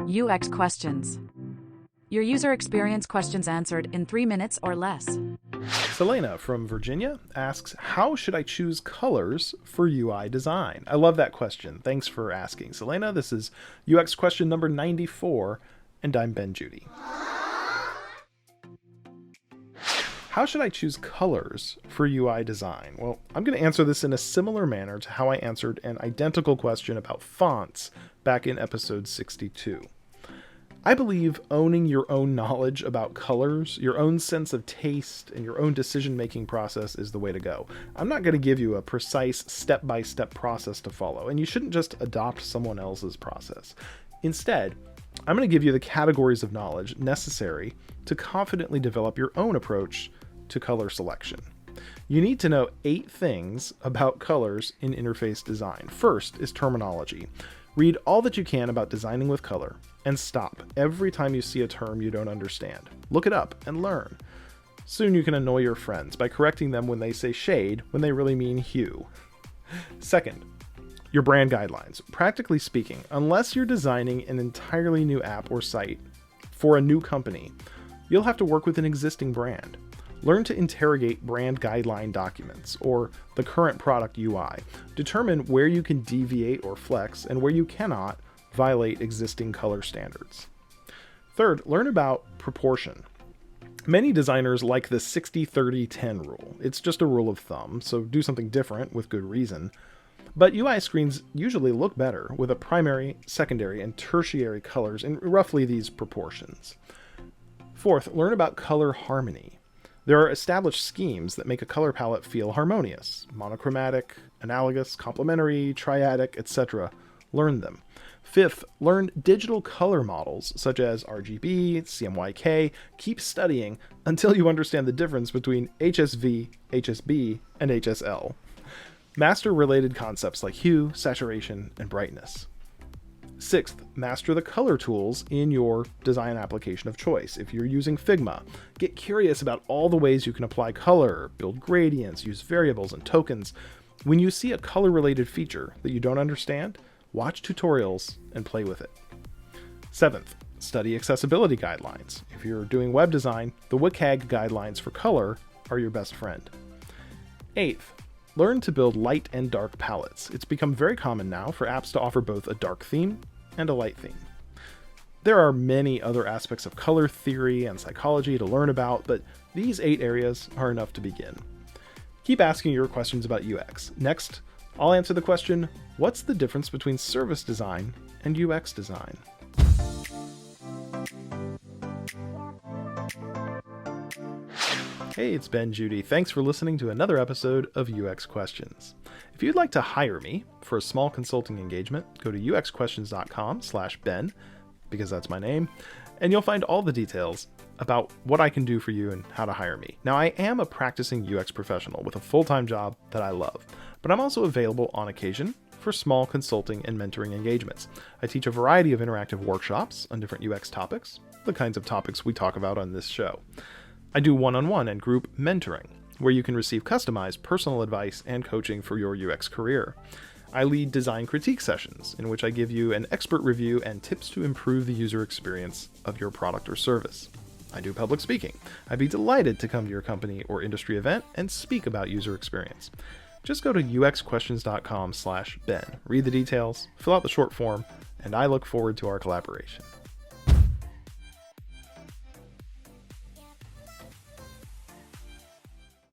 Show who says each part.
Speaker 1: UX questions. Your user experience questions answered in 3 minutes or less.
Speaker 2: Selena from Virginia asks, how should I choose colors for UI design? I love that question. Thanks for asking, Selena. This is UX question number 94, and I'm Ben Judy. How should I choose colors for UI design? Well, I'm going to answer this in a similar manner to how I answered an identical question about fonts back in episode 62. I believe owning your own knowledge about colors, your own sense of taste, and your own decision-making process is the way to go. I'm not going to give you a precise step-by-step process to follow, and you shouldn't just adopt someone else's process. Instead, I'm going to give you the categories of knowledge necessary to confidently develop your own approach to color selection. You need to know 8 things about colors in interface design. First is terminology. Read all that you can about designing with color, and stop every time you see a term you don't understand. Look it up and learn. Soon you can annoy your friends by correcting them when they say shade when they really mean hue. Second, your brand guidelines. Practically speaking, unless you're designing an entirely new app or site for a new company, you'll have to work with an existing brand. Learn to interrogate brand guideline documents, or the current product UI. Determine where you can deviate or flex, and where you cannot violate existing color standards. Third, learn about proportion. Many designers like the 60-30-10 rule. It's just a rule of thumb, so do something different with good reason. But UI screens usually look better with a primary, secondary, and tertiary colors in roughly these proportions. Fourth, learn about color harmony. There are established schemes that make a color palette feel harmonious, monochromatic, analogous, complementary, triadic, etc. Learn them. Fifth, learn digital color models such as RGB, CMYK. Keep studying until you understand the difference between HSV, HSB, and HSL. Master related concepts like hue, saturation, and brightness. Sixth, master the color tools in your design application of choice. If you're using Figma, get curious about all the ways you can apply color, build gradients, use variables and tokens. When you see a color-related feature that you don't understand, watch tutorials and play with it. Seventh, study accessibility guidelines. If you're doing web design, the WCAG guidelines for color are your best friend. Eighth, learn to build light and dark palettes. It's become very common now for apps to offer both a dark theme and a light theme. There are many other aspects of color theory and psychology to learn about, but these 8 areas are enough to begin. Keep asking your questions about UX. Next, I'll answer the question, what's the difference between service design and UX design? Hey, it's Ben Judy. Thanks for listening to another episode of UX Questions. If you'd like to hire me for a small consulting engagement, go to uxquestions.com/Ben, because that's my name, and you'll find all the details about what I can do for you and how to hire me. Now, I am a practicing UX professional with a full-time job that I love, but I'm also available on occasion for small consulting and mentoring engagements. I teach a variety of interactive workshops on different UX topics, the kinds of topics we talk about on this show. I do one-on-one and group mentoring, where you can receive customized personal advice and coaching for your UX career. I lead design critique sessions, in which I give you an expert review and tips to improve the user experience of your product or service. I do public speaking. I'd be delighted to come to your company or industry event and speak about user experience. Just go to uxquestions.com/Ben. Read the details, fill out the short form, and I look forward to our collaboration.